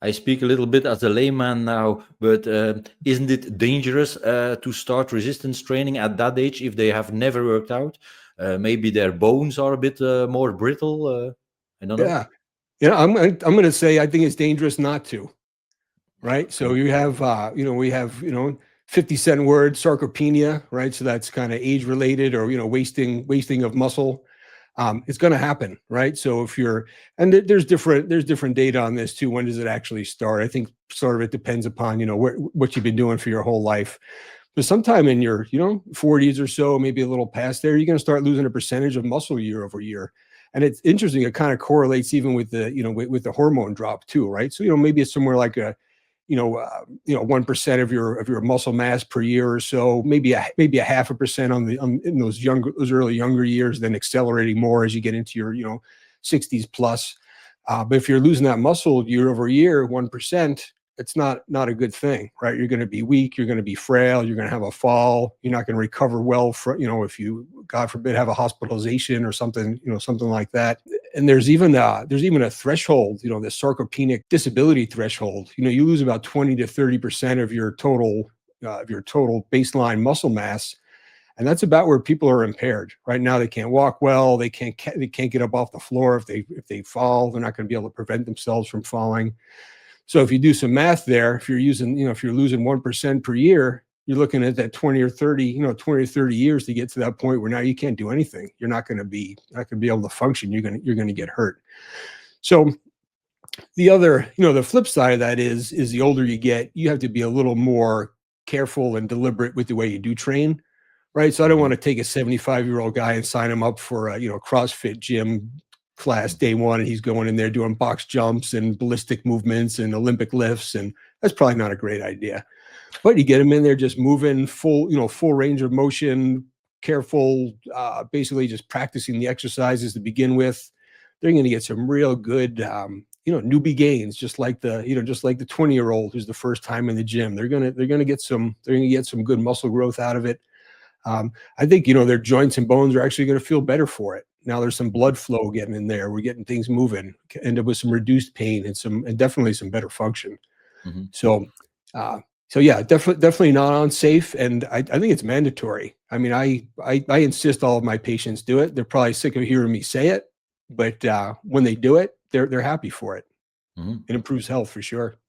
I speak a little bit as a layman now, but isn't it dangerous to start resistance training at that age if they have never worked out? Maybe their bones are a bit more brittle. I don't know. Yeah. I'm going to say I think it's dangerous not to. Right. So you have, we have, 50-cent word sarcopenia, right? So that's kind of age related or, wasting of muscle. It's going to happen, right? So if you're, and there's different data on this too. When does it actually start? I think sort of it depends upon, what you've been doing for your whole life. But sometime in your, 40s or so, maybe a little past there, you're going to start losing a percentage of muscle year over year. And it's interesting. It kind of correlates even with the, with the hormone drop too, right? So, maybe it's somewhere like a, 1% of your muscle mass per year or so, maybe a 0.5% in those early younger years, then accelerating more as you get into your 60s plus. But if you're losing that muscle year over year, 1%, it's not a good thing, right? You're going to be weak, you're going to be frail, you're going to have a fall, you're not going to recover well from, if you, God forbid, have a hospitalization or something, something like that. And there's even a threshold, the sarcopenic disability threshold. You lose about 20 to 30% of your total baseline muscle mass. And that's about where people are impaired. Right now, they can't walk well. They can't get up off the floor. If they fall, they're not going to be able to prevent themselves from falling. So if you do some math there, if you're losing 1% per year, you're looking at that 20 or 30 years to get to that point where now you can't do anything. You're not going to be able to function. You're going to get hurt. So the flip side of that is the older you get, you have to be a little more careful and deliberate with the way you do train. Right. So I don't want to take a 75-year-old guy and sign him up for a, CrossFit gym class day one, and he's going in there doing box jumps and ballistic movements and Olympic lifts, and that's probably not a great idea. But you get them in there just moving full range of motion, careful, basically just practicing the exercises to begin with. They're going to get some real good, newbie gains, just like the 20-year-old who's the first time in the gym. They're going to get some good muscle growth out of it. I think, their joints and bones are actually going to feel better for it. Now there's some blood flow getting in there. We're getting things moving, end up with some reduced pain and definitely some better function. Mm-hmm. So yeah, definitely not unsafe. And I think it's mandatory. I mean, I insist all of my patients do it. They're probably sick of hearing me say it, but when they do it, they're happy for it. Mm-hmm. It improves health for sure.